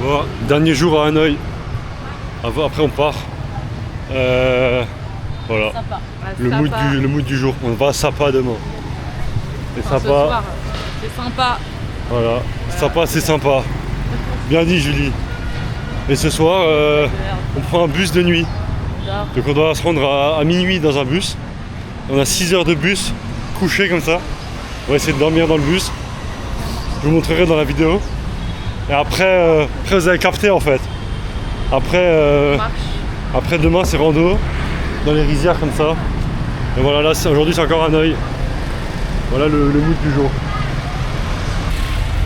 Voilà, dernier jour à Hanoï. Après on part. Voilà. Sapa. Le mood du jour. On va à Sapa demain. Et Enfin, ce Sapa. soir, c'est sympa. Voilà. Sapa c'est sympa. Bien dit Julie. Et ce soir, on prend un bus de nuit. Donc on doit se rendre à minuit dans un bus. On a 6 heures de bus, couché comme ça. On va essayer de dormir dans le bus. Je vous montrerai dans la vidéo. Et après vous avez capté en fait. Après demain c'est rando. Dans les rizières comme ça. Et voilà, là aujourd'hui c'est encore Hanoï. Voilà le mood du jour.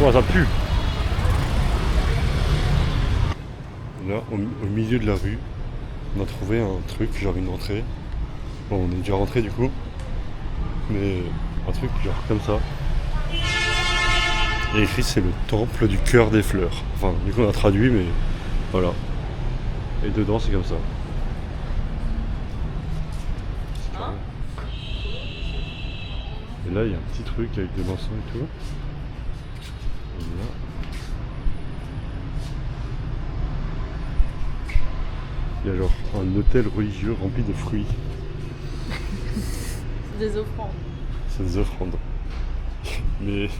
Oh, ça pue. Là, au milieu de la rue, on a trouvé un truc, genre une entrée. Bon, on est déjà rentré du coup. Mais un truc genre comme ça. Et écrit c'est le temple du cœur des fleurs. Enfin, du coup on a traduit, mais voilà. Et dedans c'est comme ça. Et là il y a un petit truc avec des l'encens et tout. Et là. Il y a genre un hôtel religieux rempli de fruits. C'est des offrandes. C'est des offrandes. Mais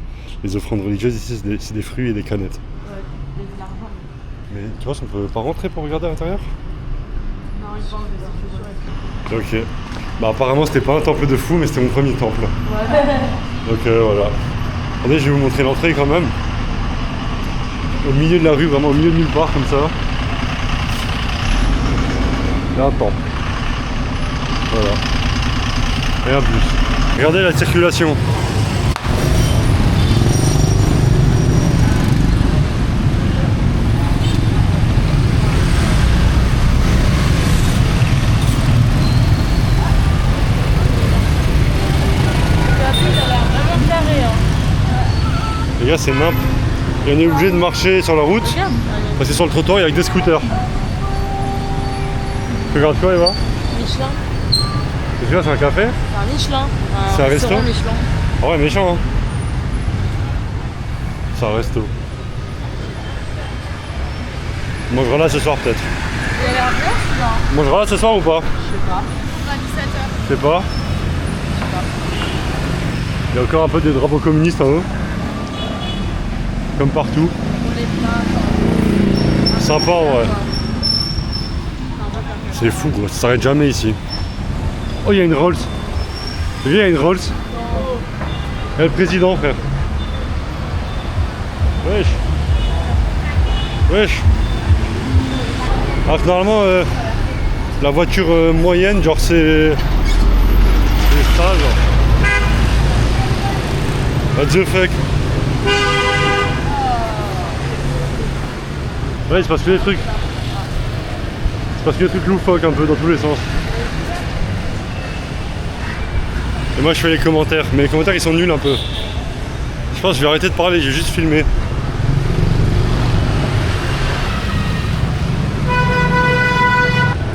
les offrandes religieuses ici c'est des fruits et des canettes. Ouais, de l'argent. Mais tu vois, on peut pas rentrer pour regarder à l'intérieur? Non, ils vendent des institutions. Ok. Bah apparemment c'était pas un temple de fou mais c'était mon premier temple. Ouais. Donc voilà. Attendez, je vais vous montrer l'entrée quand même. Au milieu de la rue, vraiment au milieu de nulle part comme ça. Il y a un temple. Voilà. Et un bus. Regardez la circulation. Les gars, c'est nimp. Et on est obligé de marcher sur la route. Parce que sur le trottoir, il y a que des scooters. Tu regardes quoi, Eva? Michelin. Qu'est-ce que c'est, un café? C'est un Michelin. C'est un resto? Restaurant Michelin. Ah ouais, méchant, hein. C'est un resto. On mangera là ce soir, peut-être. Il a l'air bien, celui-là. On mangera là ce soir ou pas? Je sais pas. À 17h. Je sais pas. Il y a encore un peu des drapeaux communistes en haut. Comme partout. On est plein. Sympa, ouais. C'est fou, gros. Ça s'arrête jamais ici. Oh, il y a une Rolls. Tu vois, il y a une Rolls. Il y a le président, frère. Wesh. Wesh. Alors que normalement, la voiture moyenne, genre c'est ça, genre. What the fuck. Ouais, il se passe que des trucs. Il se passe que des trucs loufoques un peu dans tous les sens. Et moi je fais les commentaires, mais les commentaires ils sont nuls un peu. Je pense que je vais arrêter de parler, j'ai juste filmé.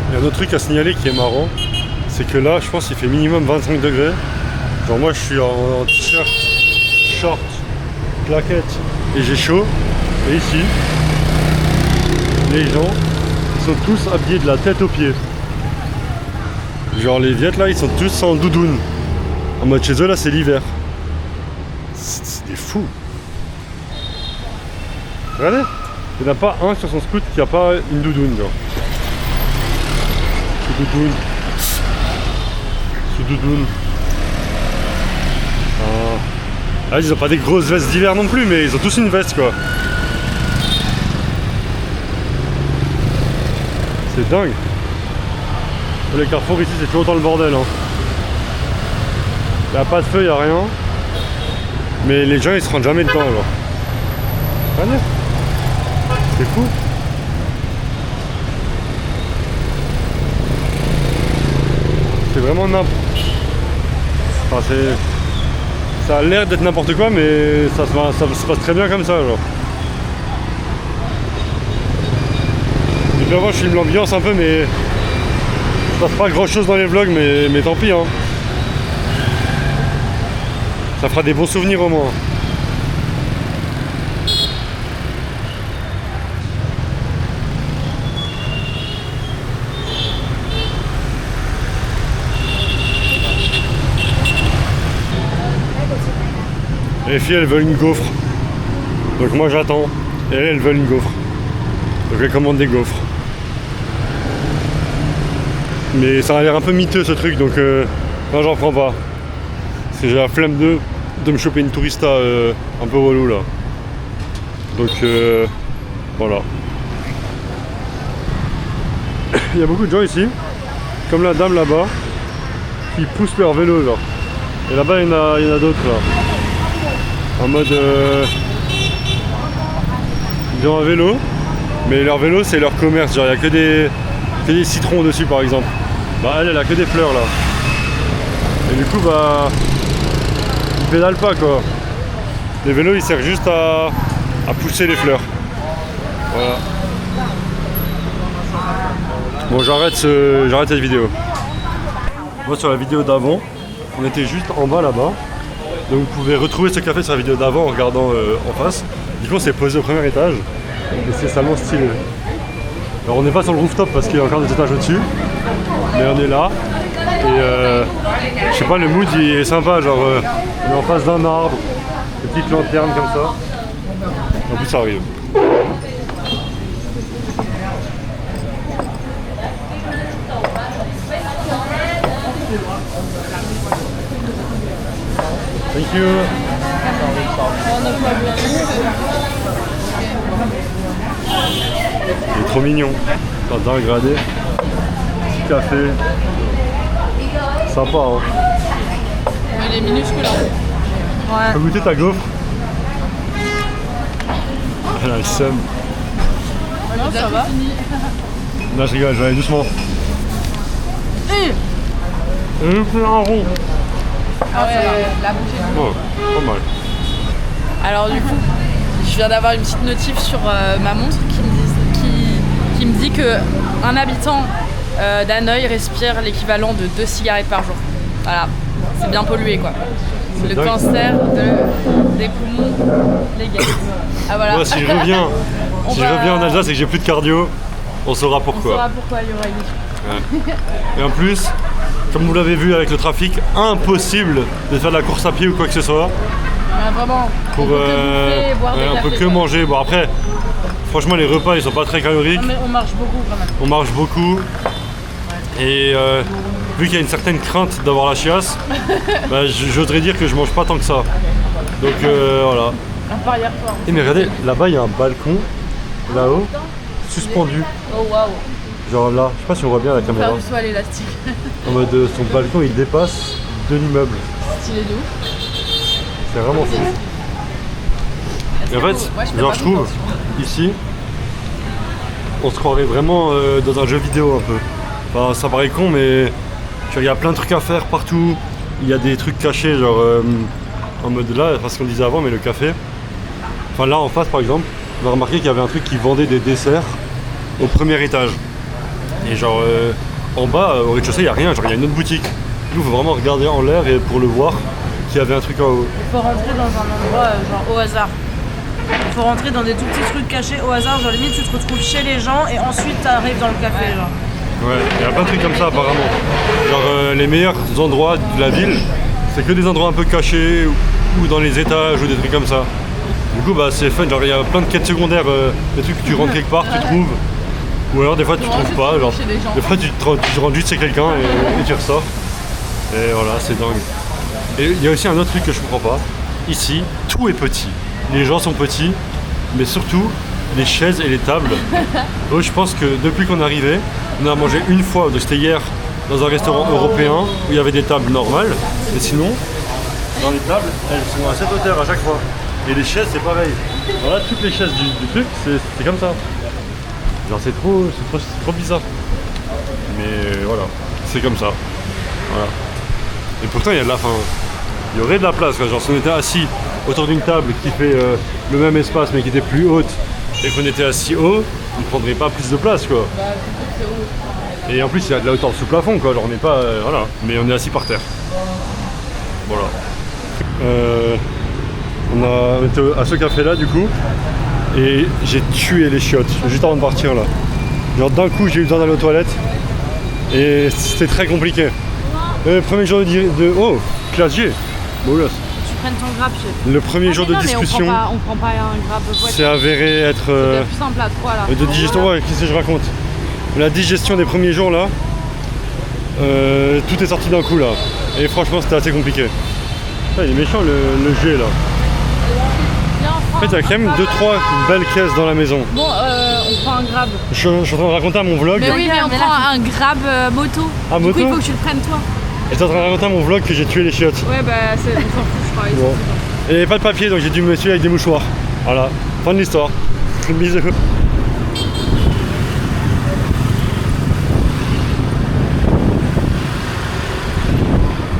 Il y a un autre truc à signaler qui est marrant, c'est que là je pense qu'il fait minimum 25 degrés. Genre moi je suis en t-shirt, short, claquette et j'ai chaud. Et ici, les gens ils sont tous habillés de la tête aux pieds. Genre les Viettes là ils sont tous en doudoune. En mode chez eux là c'est l'hiver. C'est des fous. Regardez, il n'y en a pas un sur son scoot qui a pas une doudoune genre. Sous doudoune. Sous doudoune. Ah, ils ont pas des grosses vestes d'hiver non plus mais ils ont tous une veste quoi. C'est dingue. Les carrefours ici c'est toujours autant le bordel hein. Il n'y a pas de feu, il n'y a rien. Mais les gens ils se rendent jamais dedans alors. Regardez. C'est fou. C'est vraiment n'importe. Enfin c'est. Ça a l'air d'être n'importe quoi mais ça se passe très bien comme ça genre. Et puis avant je filme l'ambiance un peu mais il se passe pas grand chose dans les vlogs mais tant pis hein. Ça fera des bons souvenirs au moins. les filles elles veulent une gaufre. Donc moi j'attends. Et elles veulent une gaufre. Donc elles commandent des gaufres. Mais ça a l'air un peu miteux ce truc, donc moi j'en prends pas. Parce que j'ai la flemme de me choper une tourista un peu relou là. Donc voilà. Il y a beaucoup de gens ici, comme la dame là-bas, qui poussent leur vélo genre. Et là-bas il y en a d'autres là. En mode ils ont un vélo, mais leur vélo c'est leur commerce, genre il n'y a que des citrons dessus par exemple. Bah elle a que des fleurs là. Et du coup bah ils pédalent pas quoi. Les vélos ils servent juste à pousser les fleurs. Voilà. Bon j'arrête cette vidéo. Moi sur la vidéo d'avant, on était juste en bas là-bas. Donc vous pouvez retrouver ce café sur la vidéo d'avant en regardant en face. Du coup on s'est posé au premier étage. Et c'est salement stylé. Alors on n'est pas sur le rooftop parce qu'il y a encore des étages au-dessus. Mais on est là. Et je sais pas, le mood il est sympa. Genre on est en face d'un arbre. Des petites lanternes comme ça. En plus ça arrive. Thank you. Il est trop mignon. Jardin gradé. Petit café. Sympa hein. Il est minuscule. Ouais. Tu peux goûter ta gaufre? Elle a le seum. Non, ça va. Non je rigole, je vais aller doucement. C'est un rond. Ah ouais, la bouche est Oh, pas mal. Alors du coup, je viens d'avoir une petite notif sur ma montre qui me dit que un habitant d'Hanoï respire l'équivalent de 2 cigarettes par jour. Voilà, c'est bien pollué quoi. C'est le dingue. cancer des poumons, les gars. Ah voilà. Moi si je reviens, en Alsace et que j'ai plus de cardio, on saura On pourquoi. saura pourquoi il y aura une issue. Ouais. Et en plus, comme vous l'avez vu avec le trafic, impossible de faire de la course à pied ou quoi que ce soit. Mais vraiment, Pour on peut que bouffer, boire des on peut cafés, que quoi. manger. Bon après, franchement les repas ils sont pas très caloriques. Non, mais on marche beaucoup quand même. On marche beaucoup. Et vu qu'il y a une certaine crainte d'avoir la chiasse, bah, j'oserais dire que je mange pas tant que ça. Donc voilà. À part hier soir. Et mais regardez, là-bas il y a un balcon, là-haut, suspendu. Oh waouh. Genre là, je sais pas si on voit bien à la caméra. Faire du saut à l'élastique. En mode son balcon il dépasse de l'immeuble. Stylé de ouf. C'est vraiment fou. Et en fait, genre je trouve, ici, on se croirait vraiment dans un jeu vidéo un peu. Enfin, ça paraît con, mais il y a plein de trucs à faire partout. Il y a des trucs cachés, genre en mode là, parce qu'on disait avant, mais le café. Enfin là en face par exemple, on a remarqué qu'il y avait un truc qui vendait des desserts au premier étage. Et genre en bas, au rez-de-chaussée, il n'y a rien, genre il y a une autre boutique. Nous, il faut vraiment regarder en l'air et pour le voir qu'il y avait un truc en haut. Il faut rentrer dans un endroit genre au hasard. Il faut rentrer dans des tout petits trucs cachés au hasard, genre limite tu te retrouves chez les gens et ensuite tu arrives dans le café genre. Ouais, il y a plein de trucs comme ça apparemment. Genre les meilleurs endroits de la ville, c'est que des endroits un peu cachés ou dans les étages ou des trucs comme ça. Du coup bah c'est fun, genre il y a plein de quêtes secondaires, des trucs que tu rentres quelque part, tu trouves. Ou alors des fois tu trouves pas, genre des fois tu rentres juste chez quelqu'un et tu ressors. Et voilà, c'est dingue. Et il y a aussi un autre truc que je comprends pas. Ici, tout est petit. Les gens sont petits, mais surtout les chaises et les tables. Donc je pense que depuis qu'on est arrivé, on a mangé une fois, c'était hier, dans un restaurant européen où il y avait des tables normales. Et sinon, dans les tables, elles sont à cette hauteur à chaque fois. Et les chaises, c'est pareil. Voilà, toutes les chaises du truc, c'est comme ça. Genre c'est trop bizarre. Mais voilà, c'est comme ça. Voilà. Et pourtant il y a de la fin. Il y aurait de la place, quoi. Genre si on était assis autour d'une table qui fait le même espace mais qui était plus haute et qu'on était assis haut, on ne prendrait pas plus de place quoi. Bah c'est haut. Et en plus il y a de la hauteur sous plafond quoi, genre on n'est pas. Voilà. Mais on est assis par terre. Voilà. On était à ce café là du coup et j'ai tué les chiottes juste avant de partir là. Genre d'un coup j'ai eu besoin d'aller aux toilettes et c'était très compliqué. Premier jour de oh, classe G, beau gosse. prennes ton grab. Le premier jour de discussion, on prend pas un grab voiture. c'est avéré être C'est plus simple à 3 là. de digestion. Ouais, qu'est-ce que je raconte? La digestion des premiers jours là, tout est sorti d'un coup là. Et franchement, c'était assez compliqué. Ah, il est méchant le G là. En fait, il y a quand même 2-3 belles caisses dans la maison. Bon, on prend un grab. Je suis en train de raconter à mon vlog. Mais oui, mais on prend un grab moto. Ah, du moto? coup, il faut que tu le prennes toi. Et t'es en train de raconter à mon vlog que j'ai tué les chiottes. Ouais, bah, on s'en fout, je crois. Bon. Et pas de papier, donc j'ai dû me tuer avec des mouchoirs. Voilà, fin de l'histoire. Bisous.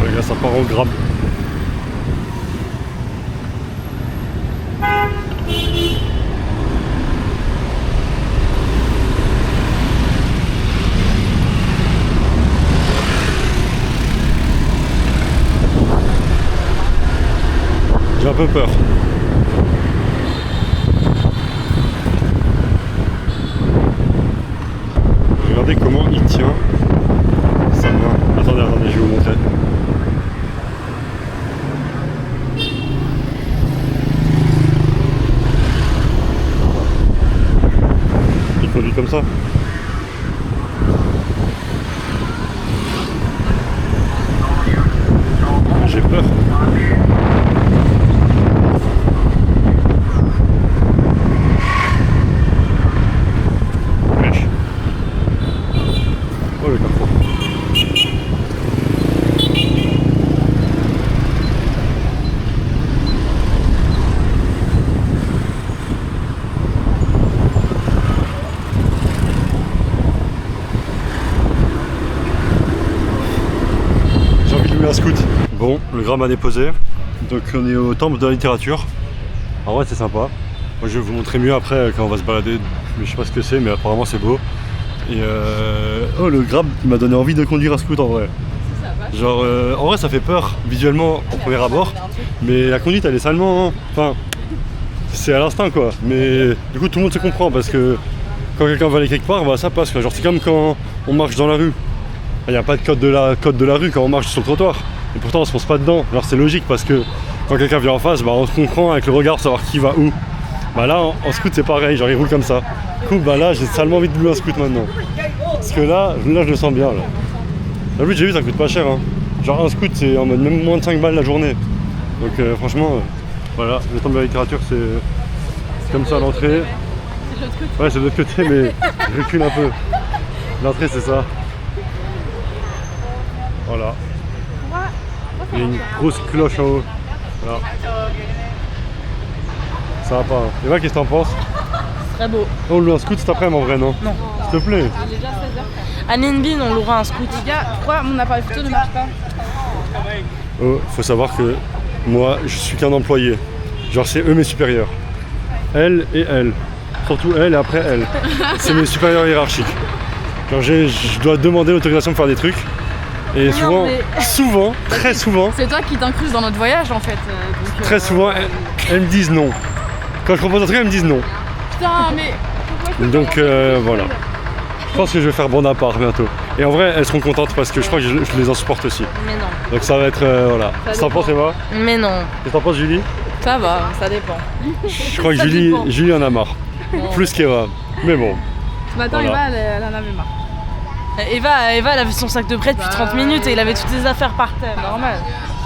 Regarde, ça part au grab. J'ai un peu peur. Regardez comment il tient sa main. Attendez, je vais vous montrer. Il conduit comme ça. J'ai peur. Oh le carrefour. J'ai envie de louer un scoot. Bon, le gramme a déposé. Donc on est au temple de la littérature. En vrai c'est sympa. Moi je vais vous montrer mieux après quand on va se balader. Mais je sais pas ce que c'est, mais apparemment c'est beau. Et oh le grab il m'a donné envie de conduire un scoot en vrai. Genre en vrai ça fait peur visuellement au premier abord. Mais la conduite elle est salement. Enfin c'est à l'instinct quoi. Mais du coup tout le monde se comprend parce que quand quelqu'un va aller quelque part, bah ça passe quoi. Genre c'est comme quand on marche dans la rue. Il n'y a pas de code de la rue quand on marche sur le trottoir. Et pourtant on se fonce pas dedans. Alors c'est logique parce que quand quelqu'un vient en face, bah on se comprend avec le regard savoir qui va où. Bah là en scoot c'est pareil, genre il roule comme ça. Du coup bah là j'ai salement envie de louer un scoot maintenant. Parce que là je le sens bien là. La plus j'ai vu ça coûte pas cher hein. Genre un scoot c'est en mode même moins de 5 balles la journée. Donc franchement voilà, le temple de la littérature c'est comme ça à l'entrée. Ouais c'est de l'autre côté mais je recule un peu. L'entrée c'est ça. Voilà. Il y a une grosse cloche en haut. Voilà. Ça va pas. Hein. Eva, qu'est-ce que t'en penses? Très beau. On loue un scoot cet après-midi en vrai, non? Non. S'il te plaît. À Ninbin, on louera un scoot. Les gars, pourquoi mon appareil photo ne marche pas? Oh, faut savoir que moi, je suis qu'un employé. Genre, c'est eux mes supérieurs. Elle et elle. Surtout elle et après elle. C'est mes supérieurs hiérarchiques. Genre, je dois demander l'autorisation de faire des trucs. Et souvent, très souvent, c'est toi qui t'incrustes dans notre voyage en fait. Très souvent, elles me disent non. Quand je propose un truc, elles me disent non. Putain, mais. Donc voilà. Je pense que je vais faire bon à part bientôt. Et en vrai, elles seront contentes parce que je crois que je les en supporte aussi. Mais non. Donc ça va être voilà. Qu'est-ce que t'en penses, Eva? Mais non. Qu'est-ce que t'en penses, Julie? Ça va, ça dépend. Je crois que Julie en a marre. Non. Plus qu'Eva. Mais bon. Ce matin, Voilà. Eva, elle en avait marre. Eva, elle avait son sac de prêt depuis 30 minutes et il avait toutes ses affaires par terre. Normal.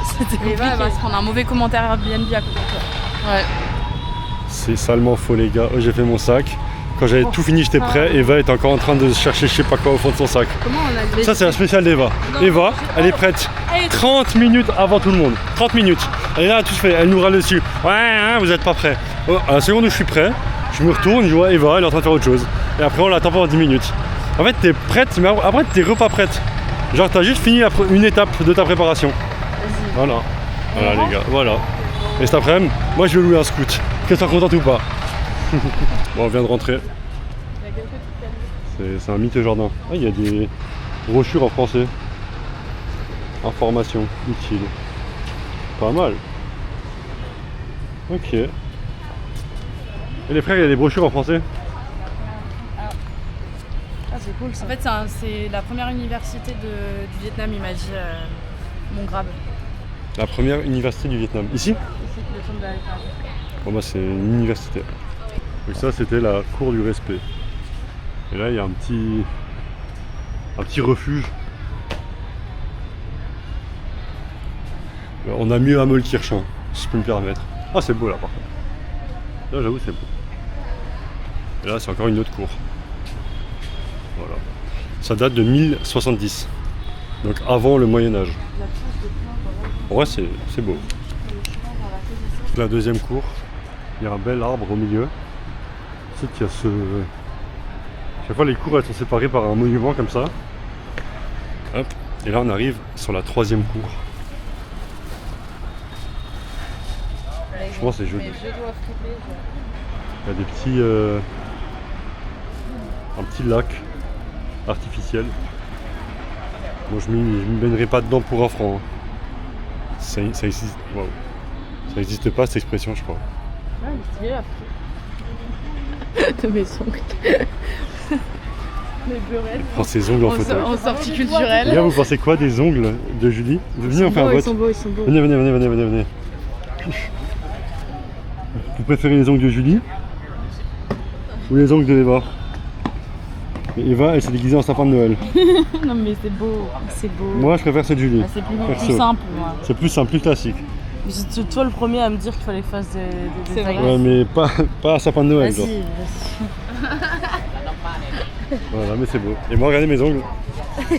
C'était compliqué. Eva, elle va se prendre un mauvais commentaire Airbnb à côté de toi. Ouais. C'est salement faux, les gars. Oh, j'ai fait mon sac. Quand j'avais tout fini, j'étais prêt. Eva est encore en train de chercher je sais pas quoi au fond de son sac. Comment on a dit? Ça, c'est la spéciale d'Eva. Eva, elle est prête 30 minutes avant tout le monde. 30 minutes. Elle est là, tout fait. Elle nous râle dessus. Ouais, hein, vous êtes pas prêts. Oh, à la seconde où je suis prêt, je me retourne, je vois Eva, elle est en train de faire autre chose. Et après, on l'attend pendant 10 minutes. En fait, t'es prête, mais après, t'es repas prête. Genre, t'as juste fini une étape de ta préparation. Voilà. Voilà, les gars, voilà. Et cet après-midi, moi, je vais louer un scoot. Qu'est-ce que t'es contente ou pas? Bon, on vient de rentrer. C'est un mythe jardin. Ah, il y a des brochures en français. Information utile. Pas mal. Ok. Et les frères, il y a des brochures en français? Ah, c'est cool ça. En fait, c'est la première université du Vietnam, il m'a dit mon grab. La première université du Vietnam. Ici? Ici, le centre de la littérature. Pour moi, c'est une université. Donc ça, c'était la cour du respect. Et là, il y a un petit refuge. On a mieux à Mollkirch, hein, si je peux me permettre. Ah, c'est beau là, par contre. Là, j'avoue, c'est beau. Et là, c'est encore une autre cour. Voilà. Ça date de 1070. Donc avant le Moyen-Âge. En vrai, c'est beau. La deuxième cour, il y a un bel arbre au milieu. Tu sais qu'il y a ce... Chaque fois, les cours, elles sont séparées par un monument comme ça. Hop. Et là, on arrive sur la troisième cour. Je pense que c'est joli. Il y a des petits... un petit lac artificiel. Moi, je me baignerai pas dedans pour un franc. Hein. Ça existe... Wow. Ça n'existe pas, cette expression, je crois. Ah, il est stylé, là. De mes ongles. Mes beurrettes. Prends ses ongles en photo. En sortie culturelle. Les gars, vous pensez quoi des ongles de Julie? Venez, on fait un vote. Ils sont beaux, ils sont beaux. Venez. Vous préférez les ongles de Julie ou les ongles de Eva? Et Eva, elle s'est déguisée en sapin de Noël. Non mais c'est beau, c'est beau. Moi, je préfère celle de Julie. Ah, c'est plus Perso. simple, moi. C'est plus simple, plus classique. C'est toi le premier à me dire qu'il fallait que je fasse des C'est vrai. Ouais, mais pas un sapin de Noël. Vas-y, genre. vas-y. Voilà, mais c'est beau. Et moi, regardez mes ongles. Et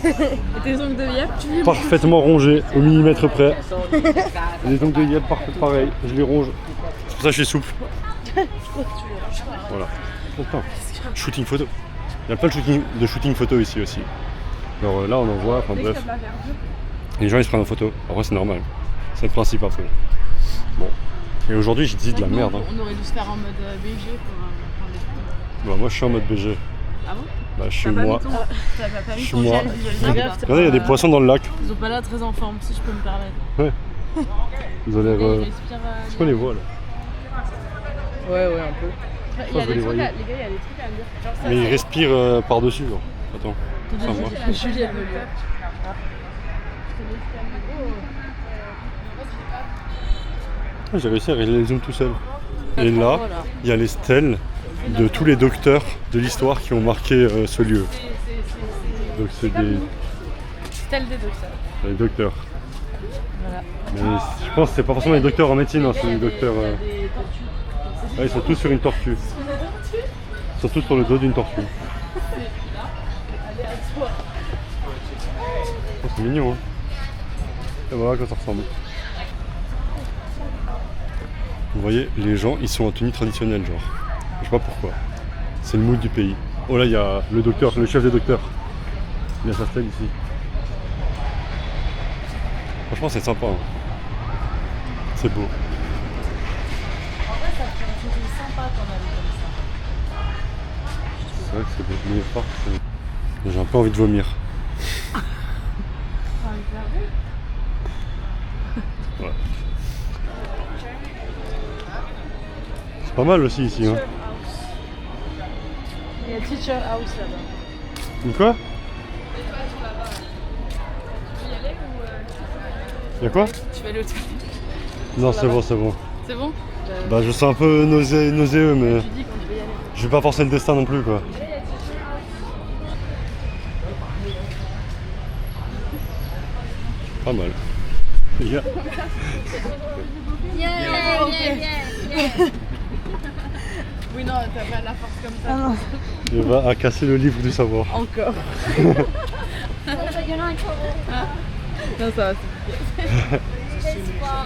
tes ongles de Yep, tu les Parfaitement rongés, au millimètre près. Les ongles de Yep, pareil. Je les ronge. C'est pour ça que je suis souple. Voilà. Putain. Shooting photo. Il y a plein de shooting photo ici aussi. Alors là, on en voit, enfin bref. Les gens, ils se prennent en photo. En vrai, c'est normal. C'est le principe après. Bon. Et aujourd'hui, j'ai dit de la merde. Hein. On aurait dû se faire en mode BG pour prendre des photos. Bah, moi, je suis en mode BG. Ah bon? Bah, je suis moi. T'as pas mis Je ton suis moi. gel Regarde, Regardez, il y a des poissons dans le lac. Ils ont pas l'air très en forme, si je peux me permettre. Vous avez l'air. Est-ce qu'on les voit là? Ouais, un peu. Il y a vous les des trucs voyez. les gars, il y a des trucs à me dire. Genre ça, Mais ils respirent par-dessus. Genre. Attends. Ça, moi. Julie, elle veut le Ah, j'ai réussi à régler les zooms tout seul. Et là, il y a les stèles de tous les docteurs de l'histoire qui ont marqué ce lieu. Donc c'est des Stèle des docteurs. docteurs. Voilà. Mais je pense que c'est pas forcément les docteurs en médecine, hein, c'est les docteurs... Ah, ils sont tous sur une tortue. Ils sont tous sur le dos d'une tortue. Oh, c'est mignon, hein. Et voilà à quoi ça ressemble. Vous voyez, les gens, ils sont en tenue traditionnelle, genre. Je sais pas pourquoi. C'est le mood du pays. Oh là, il y a le docteur, le chef des docteurs. Il a sa stèle ici. Franchement, c'est sympa. Hein. C'est beau. En vrai, ça fait sympa quand même comme C'est vrai que c'est beau. Mais pas, j'ai un peu envie de vomir. Ouais. C'est pas mal aussi ici. Hein. Il y a Teacher House là-bas. Une quoi? Y'a quoi? Tu vas aller au toilette. Non, c'est bon, c'est bon. C'est bon? Bah, je sens un peu nauséeux, mais Tu dis qu'on devait y aller. je vais pas forcer le destin non plus, quoi. Pas mal. Les gars. Oui, non, t'as pas la force comme ça. Ah non, Il va à casser le livre du savoir. encore. Non, ça va, This for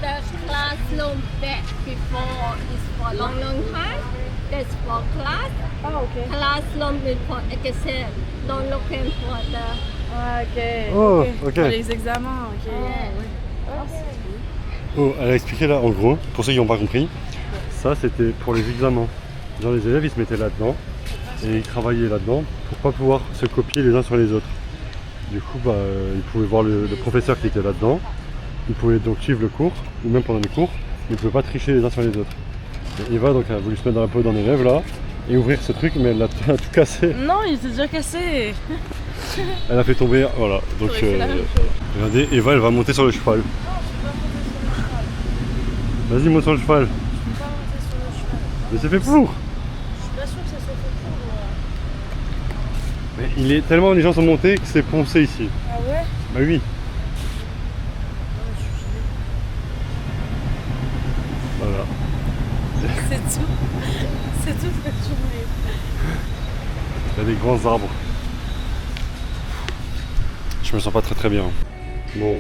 the classroom that before is for long time. That's for class. Ah, ok. Classroom is for exam. Don't looking for the. Ah, ok. Oh, ok. Pour les examens, ok. Oh, elle a expliqué là, en gros, pour ceux qui n'ont pas compris, ça c'était pour les examens. Genre les élèves ils se mettaient là-dedans et ils travaillaient là-dedans pour pas pouvoir se copier les uns sur les autres. Du coup, bah, ils pouvaient voir le professeur qui était là-dedans, ils pouvaient donc suivre le cours, ou même pendant le cours, mais ils ne pouvaient pas tricher les uns sur les autres. Et Eva donc, a voulu se mettre dans la peau d'un élève là, et ouvrir ce truc, mais elle a tout cassé. Non, il s'est déjà cassé. Elle a fait tomber, voilà. Donc, J'aurais fait la même chose. regardez, Eva, elle va monter sur le cheval. Vas-y, monte sur le cheval. Mais c'est fait pour. Je suis pas sûre que ça soit fait pour. Mais il est tellement, les gens sont montés que c'est poncé ici. Ah ouais? Bah oui. Voilà. C'est tout. C'est tout ce que tu voulais. Il y a des grands arbres. Je me sens pas très bien. Bon.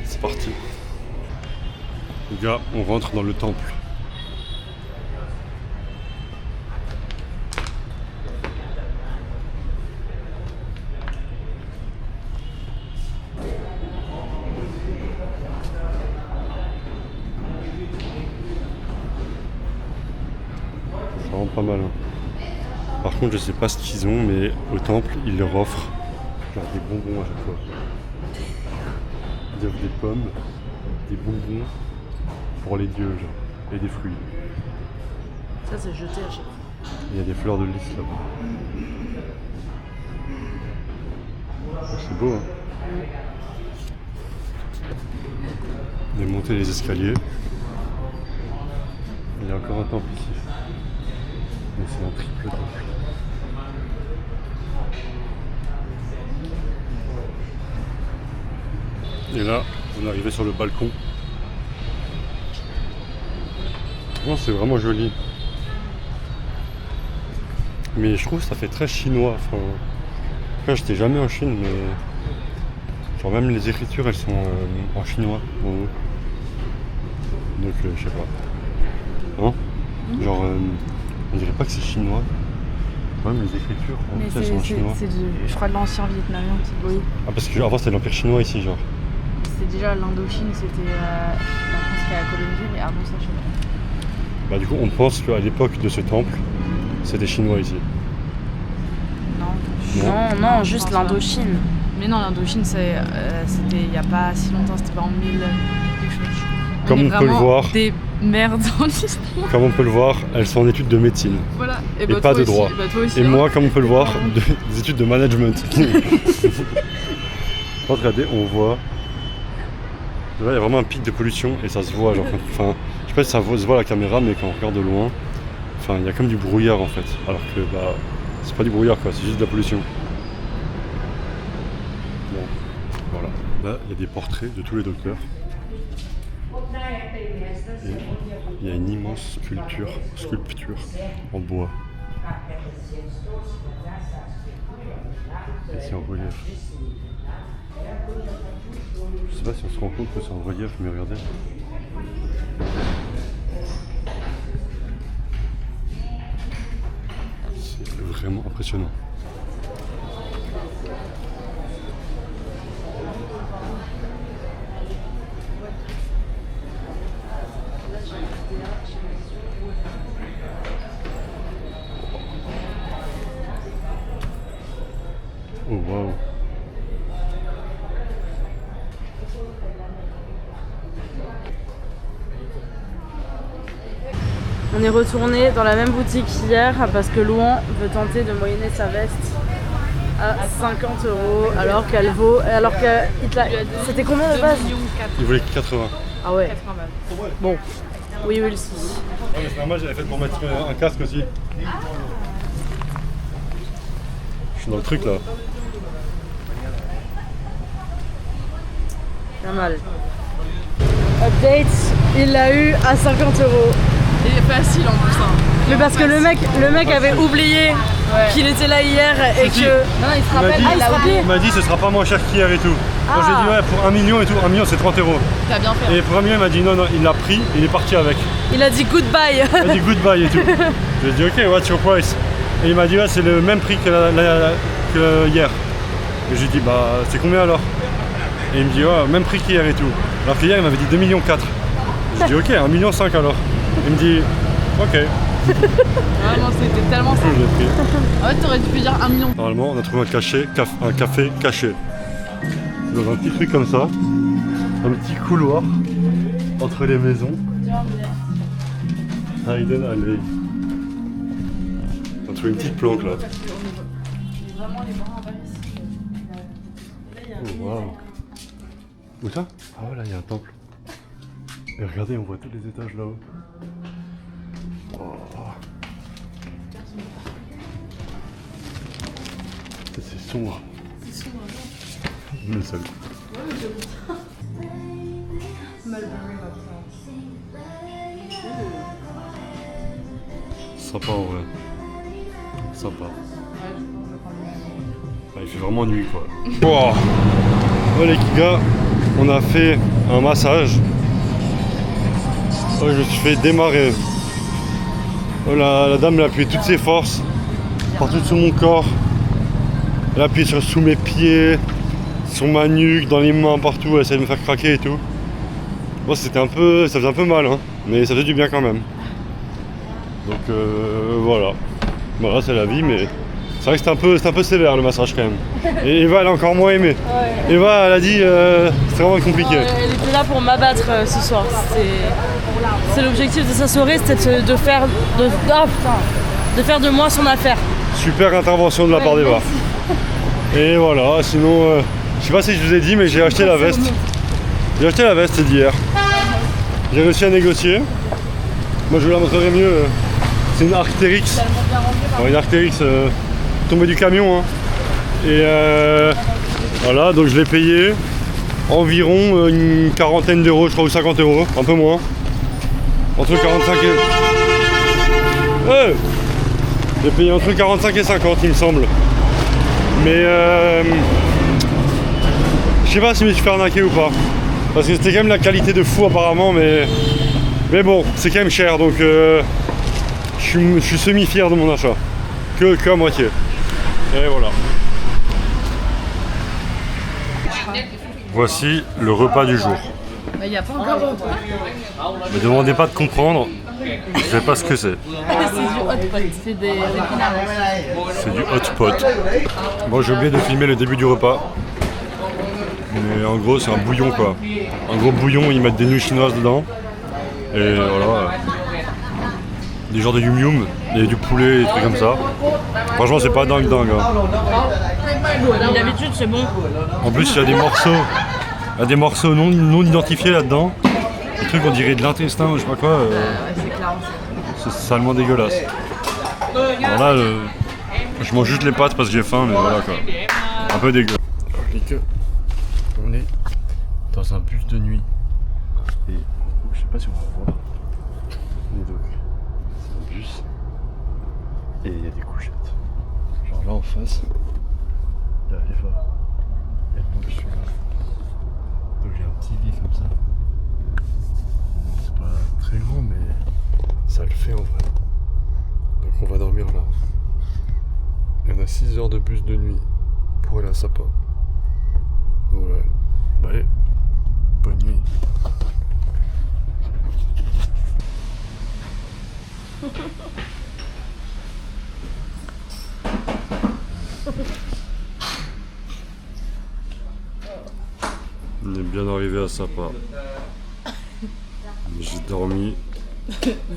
C'est parti. Les gars, on rentre dans le temple. Ça rend pas mal. Hein. Par contre, je sais pas ce qu'ils ont, mais au temple, ils leur offrent genre des bonbons à chaque fois. Ils offrent des pommes, des bonbons pour les dieux, genre, et des fruits. Ça, c'est jeté à chaque fois. Il y a des fleurs de lys là-bas. C'est beau, hein. On est monté les escaliers. Il y a encore un temple ici. Mais c'est un triple temple. Et là, on est arrivé sur le balcon. Non, c'est vraiment joli. Mais je trouve que ça fait très chinois. Enfin, après, j'étais jamais en Chine, mais genre même les écritures, elles sont en chinois. Donc, je sais pas. Hein? Genre, on dirait pas que c'est chinois. Même les écritures, en plus, elles sont en chinois. C'est je crois de l'ancien vietnamien. Oui. Ah, parce que avant, c'était l'Empire chinois ici, genre. C'était déjà l'Indochine, c'était la France qui a colonisé, mais avant ça, je sais pas. Bah, du coup, on pense qu'à l'époque de ce temple, c'était chinois ici. Non. Non, Non, juste je pense pas. l'Indochine. Mais non, l'Indochine, c'était il n'y a pas si longtemps, c'était pas en 1000 quelque chose. Comme on est peut le vraiment voir. Des merdes dans l'histoire. Comme on peut le voir, elles sont en études de médecine. Voilà. Et bah, pas toi de aussi. droit. Bah, toi aussi, Et hein. moi, comme on peut le voir, des études de management. Regardez, on voit. Là, il y a vraiment un pic de pollution et ça se voit. Genre, enfin, je sais pas si ça se voit à la caméra, mais quand on regarde de loin, enfin, il y a comme du brouillard en fait. Alors que bah, c'est pas du brouillard quoi, c'est juste de la pollution. Bon, voilà. Là, il y a des portraits de tous les docteurs. Et il y a une immense sculpture en bois. Et c'est en relief. Je sais pas si on se rend compte que c'est en relief, mais regardez. C'est vraiment impressionnant. Oh waouh. On est retourné dans la même boutique hier parce que Louan veut tenter de moyenner sa veste à 50 € alors qu'elle vaut. Alors que. C'était combien de base? Il voulait 80. Ah ouais. Bon. Oui, oui, si. Ouais, mais c'est normal, j'avais fait pour mettre un casque aussi. Je suis dans le truc là. Pas mal. Update, il l'a eu à 50 €. Il est facile en plus. Hein. Mais parce que le mec avait oublié qu'il était là hier et Si, si. que. Non, il se rappelle, il se rappelait. Il m'a dit ce sera pas moins cher qu'hier et tout. Moi j'ai dit ouais pour 1 million et tout, 1 million c'est 30 €. T'as bien fait. Et pour 1 million il m'a dit non, il l'a pris, il est parti avec. Il a dit goodbye. Il a dit goodbye et tout. J'ai dit ok, what's your price? Et il m'a dit ouais c'est le même prix que hier. Et j'ai dit bah c'est combien alors? Et il me dit ouais même prix qu'hier et tout. Alors qu'hier il m'avait dit 2,4 millions. J'ai dit ok 1,5 million alors. Il me dit ok. Vraiment, c'était tellement simple. Je l'ai pris. En fait, t'aurais dû dire 1 million. Normalement, on a trouvé un café caché. Dans un petit truc comme ça, un petit couloir entre les maisons. Hayden Alley. On a trouvé une petite planque là. vraiment les bras en bas ici. Là, il y a un Oh, waouh. Où ça? Ah ouais, là, il y a un temple. Et regardez, on voit tous les étages là-haut. Oh. C'est sombre. C'est sombre, non? Mais ça. Ouais, mais j'avoue. Mulberry Sympa en vrai. Sympa. Ah, il fait vraiment nuit quoi. Wow. Oh les gars, on a fait un massage. Oh, je me suis fait démarrer. Oh, la dame elle a appuyé toutes ses forces partout sur mon corps. Elle a appuyé sous mes pieds, sur ma nuque, dans les mains, partout. Elle essayait de me faire craquer et tout. Bon, ça faisait un peu mal, hein, mais ça faisait du bien quand même. Donc voilà. Voilà, c'est la vie, mais c'est vrai que c'était un peu sévère le massage quand même. Et Eva, elle a encore moins aimé. Ouais. Eva, elle a dit c'est vraiment compliqué. Elle était là pour m'abattre ce soir. C'est l'objectif de sa soirée, c'était de faire de moi son affaire. Super intervention de la part d'Eva. Et voilà, sinon, je sais pas si je vous ai dit, mais j'ai acheté la veste. J'ai acheté la veste d'hier. J'ai réussi à négocier. Moi, je vous la montrerai mieux. C'est une Arc'teryx. Alors, une Arc'teryx tombée du camion. Hein. Et voilà, donc je l'ai payé environ une quarantaine d'euros, je crois, ou 50 euros, un peu moins. Entre 45 et... j'ai payé entre 45 et 50, il me semble. Mais je sais pas si je me suis fait arnaquer ou pas. Parce que c'était quand même la qualité de fou apparemment, mais bon, c'est quand même cher, donc je suis semi-fier de mon achat. Que à moitié. Et voilà. Voici le repas du jour. Il n'y a pas encore de repas. Ne me demandez pas de comprendre, je sais pas ce que c'est. C'est du hot pot, c'est des épinards. C'est du hot pot. Bon, j'ai oublié de filmer le début du repas. Mais en gros, c'est un bouillon quoi. Un gros bouillon, ils mettent des nouilles chinoises dedans. Et voilà. Des genres de yum yum, et du poulet, des trucs comme ça. Franchement, c'est pas dingue. Hein. D'habitude, c'est bon. En plus, il y a des morceaux non identifiés là-dedans. Des trucs, on dirait de l'intestin ou je sais pas quoi. C'est salement dégueulasse. Alors là, je mange juste les pâtes parce que j'ai faim, mais voilà quoi. Un peu dégueu. Alors, je dis que on est dans un bus de nuit. Et je sais pas si on va voir. On est donc c'est un bus. Et il y a des couchettes. Genre là en face, il y a Eva. Et moi je suis là. Donc j'ai un petit lit comme ça. C'est pas très grand mais ça le fait en vrai. Donc on va dormir là. Il y en a 6 heures de bus de nuit pour aller à Sapa. Donc voilà. Bah allez, bonne nuit. On est bien arrivé à Sapa. J'ai dormi,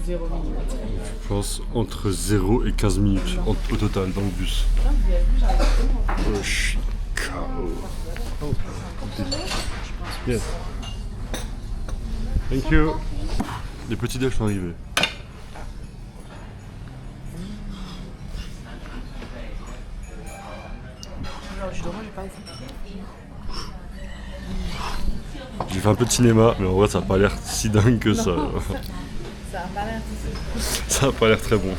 0 minutes. je pense, entre 0 et 15 minutes au total dans le bus. Oh, je suis KO. Oh. Yes. Thank you. Les petits déj sont arrivés. J'ai fait un peu de cinéma, mais en vrai ça a pas l'air si dingue que ça. Ça a pas l'air Ça a pas l'air très bon.